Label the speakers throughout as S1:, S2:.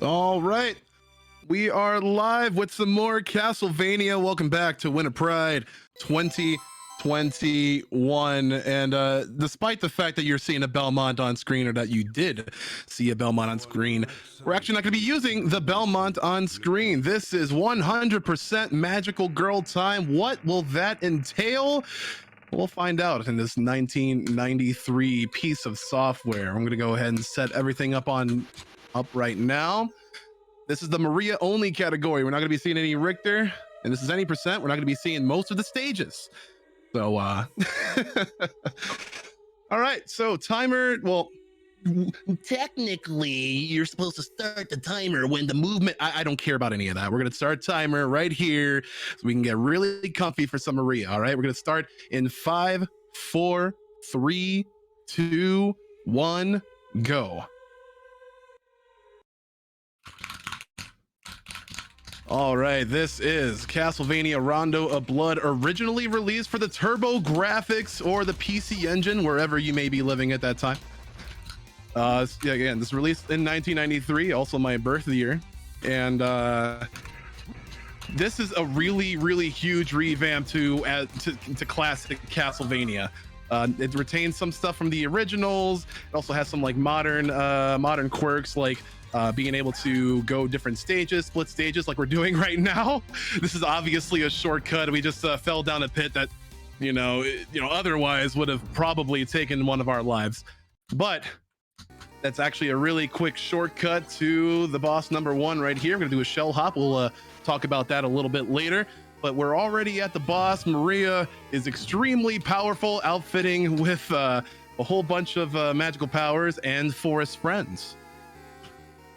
S1: All right. We are live with some more Castlevania. Welcome back to Winter Pride 2021. And despite the fact that you're seeing a Belmont on screen, or that you did see a Belmont on screen, we're actually not going to be using the Belmont on screen. This is 100% magical girl time. What will that entail? We'll find out in this 1993 piece of software. I'm going to go ahead and set everything up right now. This is the Maria only category. We're not going to be seeing any Richter, and this is any percent. We're not going to be seeing most of the stages. So, all right. So timer. Well, technically, you're supposed to start the timer when the movement. I don't care about any of that. We're going to start timer right here so we can get really comfy for some Maria. All right. We're going to start in 5, 4, 3, 2, 1, go. All right, this is Castlevania Rondo of Blood, originally released for the Turbo Graphics or the PC Engine, wherever you may be living at that time. Again, this was released in 1993, also my birth year. And this is a really, really huge revamp to classic Castlevania. It retains some stuff from the originals. It also has some like modern quirks, like being able to go different stages, split stages, like we're doing right now. This is obviously a shortcut. We just fell down a pit that, otherwise would have probably taken one of our lives. But that's actually a really quick shortcut to the boss number 1 right here. We're gonna do a shell hop. We'll talk about that a little bit later. But we're already at the boss. Maria is extremely powerful, outfitting with a whole bunch of magical powers and forest friends.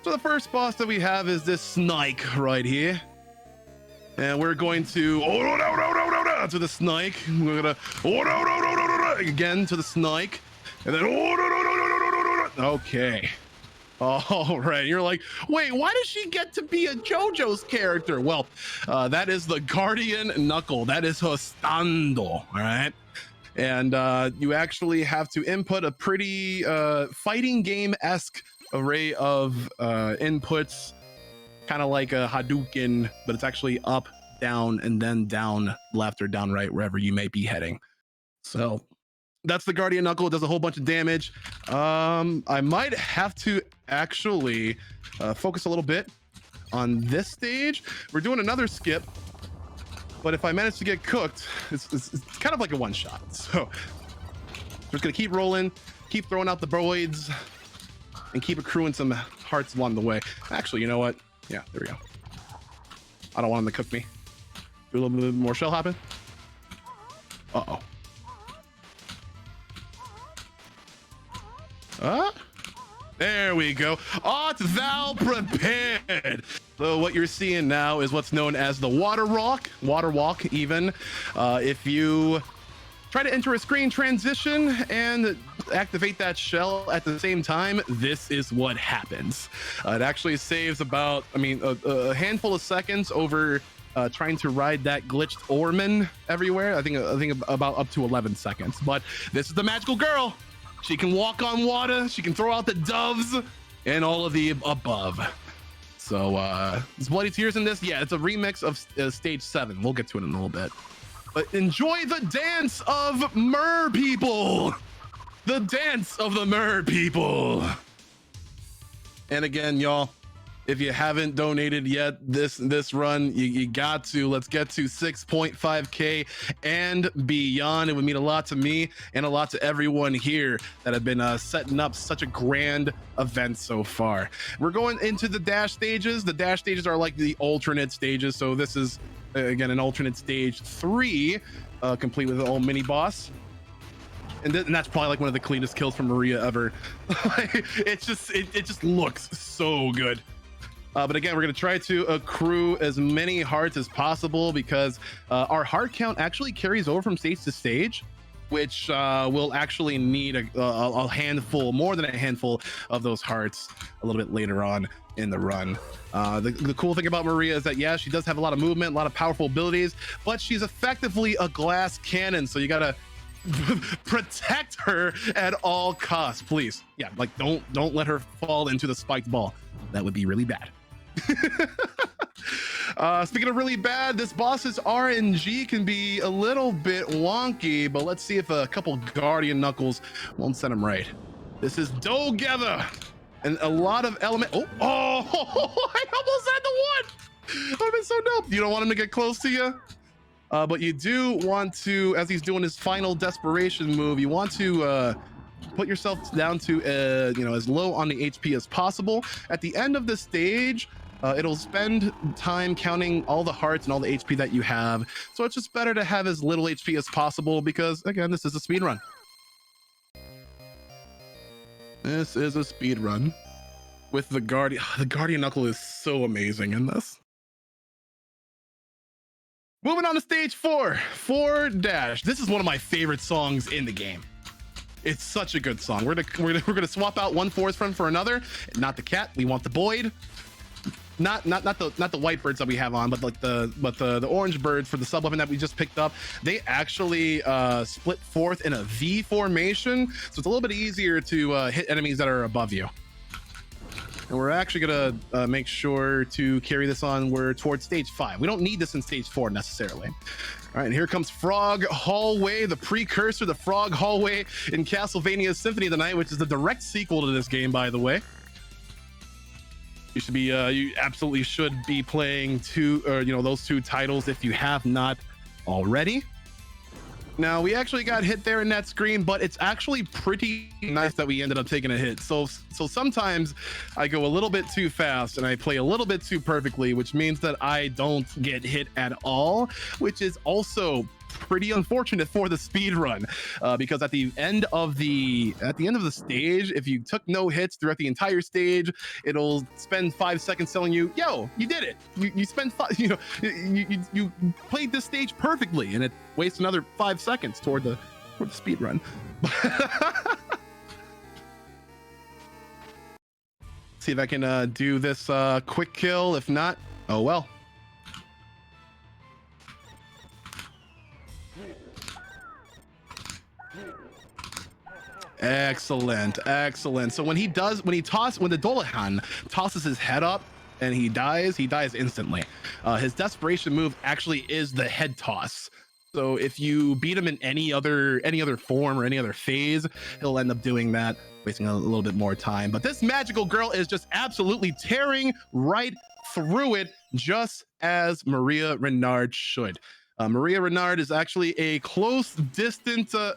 S1: So the first boss that we have is this snake right here. And we're going to to the snake. We're gonna again to the snake. And then okay. All right, you're like, wait, why does she get to be a JoJo's character? Well, that is the Guardian Knuckle. That is her stando, all right? And you actually have to input a pretty fighting game-esque array of inputs, kind of like a Hadouken, but it's actually up, down, and then down, left, or down, right, wherever you may be heading. So that's the Guardian Knuckle. It does a whole bunch of damage. I might have to actually focus a little bit on this stage. We're doing another skip, but if I manage to get cooked, it's kind of like a one-shot. So just gonna keep rolling, keep throwing out the broids, and keep accruing some hearts along the way. Actually, you know what? Yeah, there we go. I don't want him to cook me. Do a little bit more shell hopping. Uh-oh. There we go. Art thou prepared? So what you're seeing now is what's known as the water walk even. If you try to enter a screen transition and activate that shell at the same time, this is what happens. It actually saves about, a handful of seconds over trying to ride that glitched Orman everywhere. I think about up to 11 seconds. But this is the magical girl. She can walk on water. She can throw out the doves and all of the above. So there's bloody tears in this. Yeah, it's a remix of stage 7. We'll get to it in a little bit. But enjoy the dance of mer people. The dance of the mer people. And again, y'all, if you haven't donated yet this run, you got to. Let's get to 6.5K and beyond. It would mean a lot to me and a lot to everyone here that have been setting up such a grand event so far. We're going into the dash stages. The dash stages are like the alternate stages. So this is, again, an alternate stage 3, complete with the old mini boss. And that's probably like one of the cleanest kills from Maria ever. it just looks so good. But again, we're going to try to accrue as many hearts as possible because our heart count actually carries over from stage to stage, which will actually need a handful, more than a handful of those hearts a little bit later on in the run. The cool thing about Maria is that, yeah, she does have a lot of movement, a lot of powerful abilities, but she's effectively a glass cannon. So you got to protect her at all costs, please. Yeah, like don't let her fall into the spiked ball. That would be really bad. Speaking of really bad, this boss's RNG can be a little bit wonky, but let's see if a couple Guardian Knuckles won't set him right. This is Together, and a lot of element. Oh, I almost had the one. That would have been so dope. You don't want him to get close to you, but you do want to, as he's doing his final desperation move, you want to put yourself down to as low on the HP as possible. At the end of the stage, it'll spend time counting all the hearts and all the HP that you have. So it's just better to have as little HP as possible because, again, this is a speed run. This is a speed run with the Guardian. The Guardian Knuckle is so amazing in this. Moving on to stage 4, 4-. This is one of my favorite songs in the game. It's such a good song. We're gonna swap out one forest friend for another. Not the cat. We want the Boyd. Not the white birds that we have on, but like the orange birds for the sub weapon that we just picked up. They actually split forth in a V formation, so it's a little bit easier to hit enemies that are above you. And we're actually gonna make sure to carry this on. We're towards stage 5. We don't need this in stage 4 necessarily. All right, and here comes Frog Hallway, the precursor to Frog Hallway in Castlevania Symphony of the Night, which is the direct sequel to this game, by the way. You should be, you absolutely should be playing those two titles if you have not already. Now, we actually got hit there in that screen, but it's actually pretty nice that we ended up taking a hit. So sometimes I go a little bit too fast and I play a little bit too perfectly, which means that I don't get hit at all, which is also pretty unfortunate for the speed run, because at the end of the stage, if you took no hits throughout the entire stage, it'll spend 5 seconds telling you, yo, you did it. You spent you played this stage perfectly, and it wastes another 5 seconds toward the speed run. See if I can do this quick kill. If not, oh well. Excellent. So when the Dolahan tosses his head up and he dies instantly. His desperation move actually is the head toss. So if you beat him in any other form or any other phase, he'll end up doing that, wasting a little bit more time. But this magical girl is just absolutely tearing right through it, just as Maria Renard should. Maria Renard is actually a close distant, a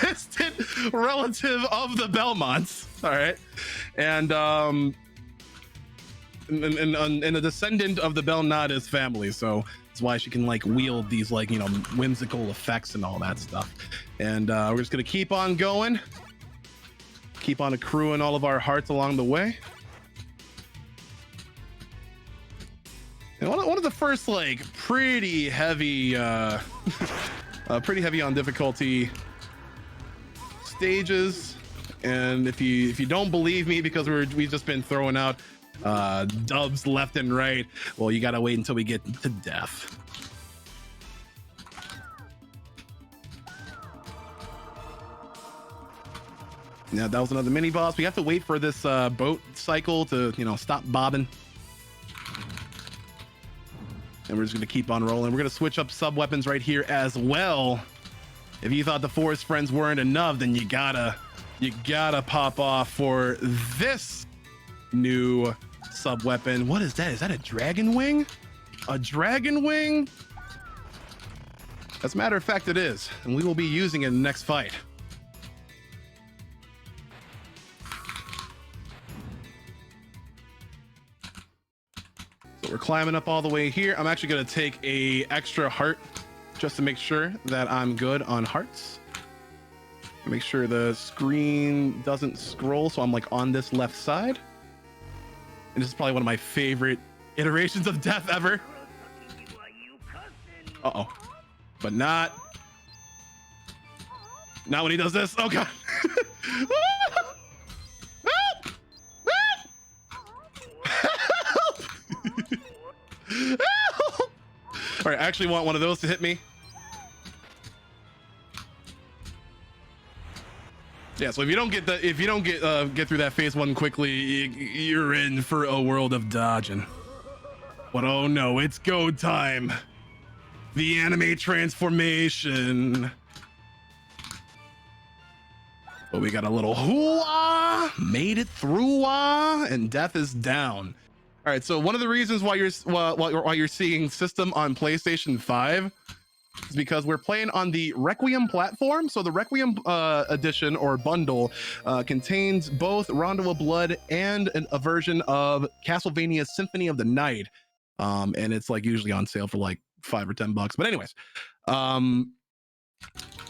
S1: distant relative of the Belmonts. All right, and a descendant of the Belnades family. So that's why she can like wield these whimsical effects and all that stuff. And we're just gonna keep on going, keep on accruing all of our hearts along the way. And one of the first pretty heavy on difficulty stages. And if you don't believe me because we've just been throwing out dubs left and right, well, you gotta wait until we get to death. Yeah, that was another mini boss. We have to wait for this boat cycle to stop bobbing. And we're just gonna keep on rolling. We're gonna switch up sub weapons right here as well. If you thought the forest friends weren't enough, then you gotta pop off for this new sub weapon. What is that? Is that a dragon wing? A dragon wing? As a matter of fact, it is, and we will be using it in the next fight. We're climbing up all the way here. I'm actually going to take a extra heart just to make sure that I'm good on hearts. Make sure the screen doesn't scroll, so I'm on this left side. And this is probably one of my favorite iterations of death ever. Uh-oh. But not when he does this. Oh god. All right, I actually want one of those to hit me. Yeah, so if you don't get through that phase 1 quickly, you're in for a world of dodging. But oh no, it's go time. The anime transformation. But we got a little hoo-ah, made it through and death is down. All right, so one of the reasons why you're seeing system on PlayStation 5 is because we're playing on the Requiem platform. So the Requiem edition or bundle contains both Rondo of Blood and a version of Castlevania Symphony of the Night. And it's like usually on sale for like $5 or $10. But anyways,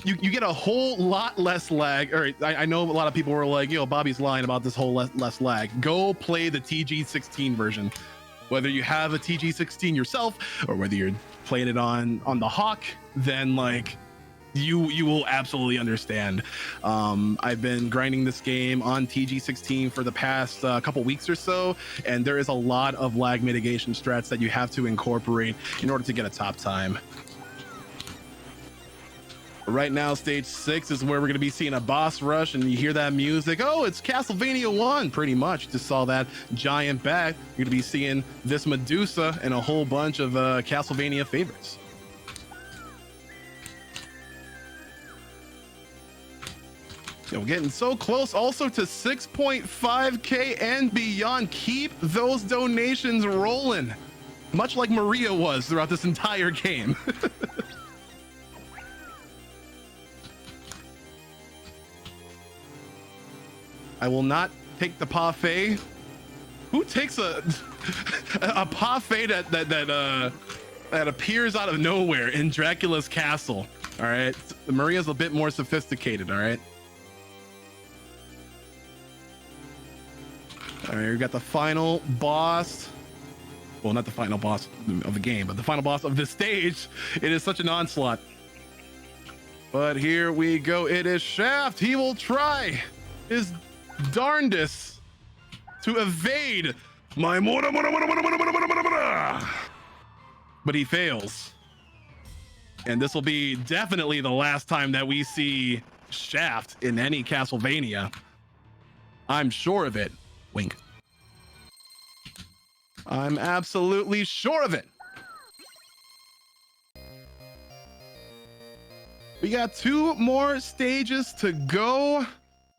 S1: you get a whole lot less lag. All right, I know a lot of people were like, yo, Bobby's lying about this whole less lag. Go play the TG16 version. Whether you have a TG16 yourself or whether you're playing it on the Hawk, then like you will absolutely understand. I've been grinding this game on TG16 for the past couple weeks or so, and there is a lot of lag mitigation strats that you have to incorporate in order to get a top time. Right now, stage 6 is where we're going to be seeing a boss rush, and you hear that music. Oh, it's Castlevania 1, pretty much. You just saw that giant bat. You're going to be seeing this Medusa and a whole bunch of Castlevania favorites. We're getting so close also to 6.5K and beyond. Keep those donations rolling, much like Maria was throughout this entire game. I will not take the parfait. Who takes a parfait that appears out of nowhere in Dracula's castle? All right, Maria's a bit more sophisticated. All right. All right, we got the final boss. Well, not the final boss of the game, but the final boss of this stage. It is such an onslaught. But here we go. It is Shaft. He will try his darndest to evade my but he fails, and this will be definitely the last time that we see Shaft in any Castlevania. I'm sure of it. Wink. I'm absolutely sure of it. We got 2 more stages to go.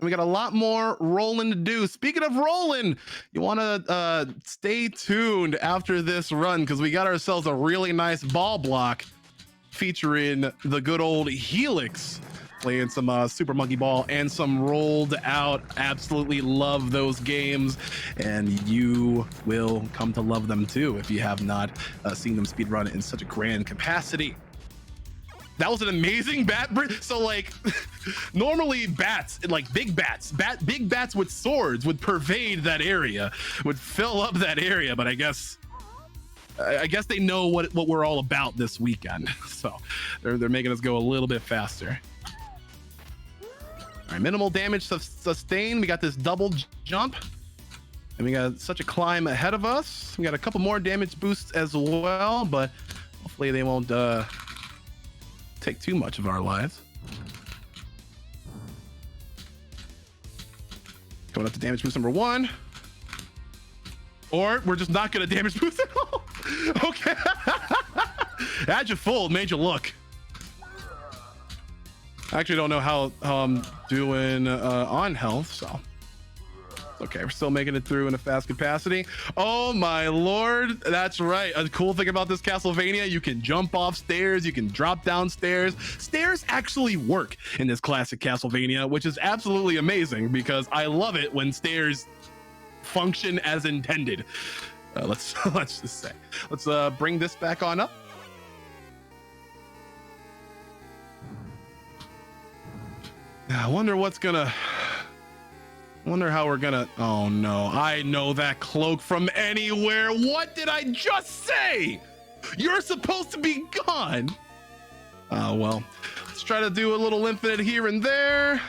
S1: We got a lot more rolling to do. Speaking of rolling, you want to stay tuned after this run because we got ourselves a really nice ball block featuring the good old Helix, playing some Super Monkey Ball and some Rolled Out. Absolutely love those games, and you will come to love them too if you have not seen them speedrun in such a grand capacity. That was an amazing bat. So like normally bats, like big bats with swords would pervade that area, would fill up that area. But I guess they know what we're all about this weekend. So they're making us go a little bit faster. All right, minimal damage sustained. We got this double jump, and we got such a climb ahead of us. We got a couple more damage boosts as well, but hopefully they won't take too much of our lives. Going up to damage boost number 1, or we're just not gonna damage boost at all. Okay. Had you fooled, made you look. I actually don't know how I'm doing on health, so okay, we're still making it through in a fast capacity. Oh my lord, that's right. A cool thing about this Castlevania, you can jump off stairs, you can drop down stairs. Stairs actually work in this classic Castlevania, which is absolutely amazing because I love it when stairs function as intended. Let's just say, let's bring this back on up. I wonder how we're gonna. Oh no, I know that cloak from anywhere. What did I just say? You're supposed to be gone. Oh well, let's try to do a little infinite here and there,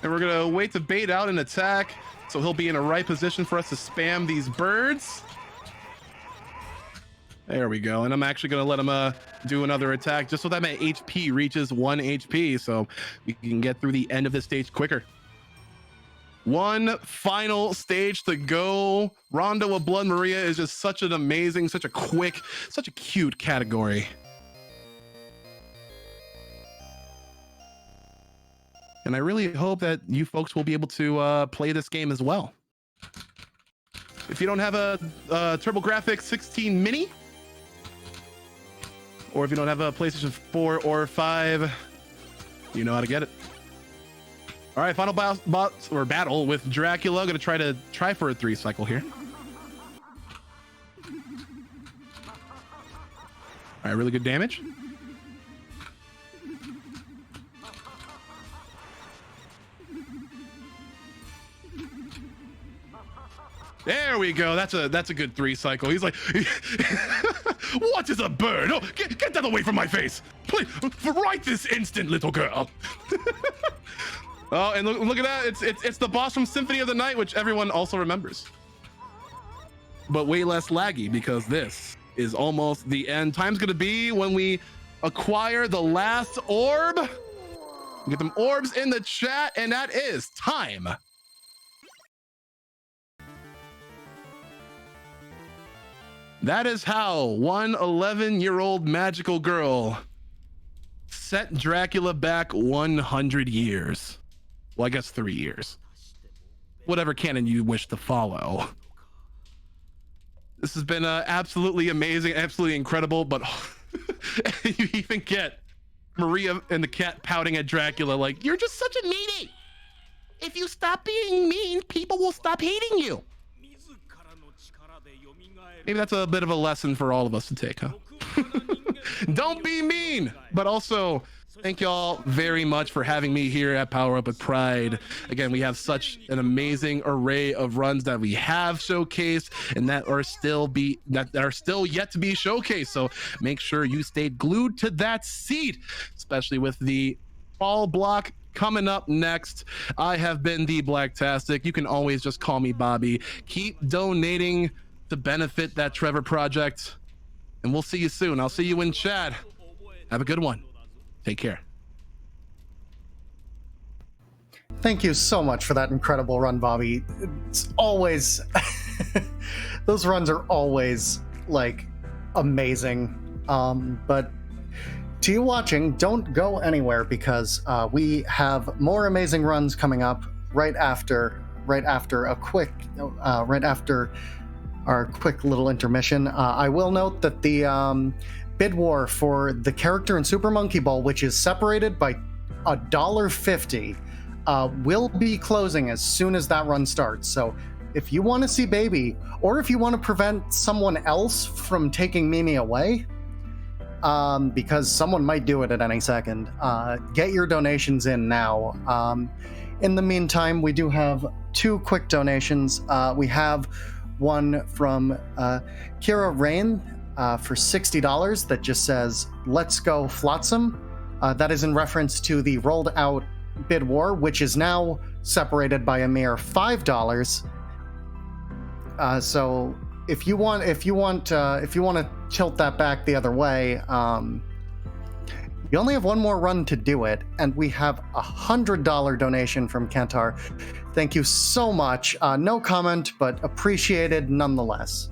S1: and we're gonna wait to bait out an attack so he'll be in a right position for us to spam these birds. There we go. And I'm actually gonna let him do another attack just so that my HP reaches 1 HP so we can get through the end of this stage quicker. One final stage to go. Rondo of Blood Maria is just such an amazing, such a quick, such a cute category. And I really hope that you folks will be able to play this game as well. If you don't have a TurboGrafx 16 Mini, or if you don't have a PlayStation 4 or 5, you know how to get it. All right, final battle with Dracula. Gonna try for a 3 cycle here. All right, really good damage. There we go. That's a good 3 cycle. He's like, what is a bird? Oh, get that away from my face, please! Right this instant, little girl. Oh, and look at that. It's the boss from Symphony of the Night, which everyone also remembers, but way less laggy because this is almost the end. Time's gonna be when we acquire the last orb. Get them orbs in the chat, and that is time. That is how one 11-year-old magical girl set Dracula back 100 years. Well, I guess 3 years. Whatever canon you wish to follow. This has been absolutely amazing, absolutely incredible, but you even get Maria and the cat pouting at Dracula like, you're just such a meanie. If you stop being mean, people will stop hating you. Maybe that's a bit of a lesson for all of us to take, huh? Don't be mean, but also thank y'all very much for having me here at Power Up with Pride. Again, we have such an amazing array of runs that we have showcased and that are still yet to be showcased. So make sure you stay glued to that seat, especially with the fall block coming up next. I have been the Blacktastic. You can always just call me Bobby. Keep donating to benefit that Trevor project, and we'll see you soon. I'll see you in chat. Have a good one. Take care.
S2: Thank you so much for that incredible run, Bobby. It's always those runs are always like amazing. But to you watching, don't go anywhere because we have more amazing runs coming up right after our quick little intermission. I will note that the bid war for the character in Super Monkey Ball, which is separated by $1.50, will be closing as soon as that run starts. So if you want to see Baby, or if you want to prevent someone else from taking Mimi away, because someone might do it at any second, get your donations in now. In the meantime, we do have 2 quick donations. We have one from Kira Rain for $60 that just says, "Let's go Flotsam." That is in reference to the rolled out bid war, which is now separated by a mere $5. So if you want to tilt that back the other way, you only have one more run to do it, and we have a $100 donation from Kantar. Thank you so much. No comment, but appreciated nonetheless.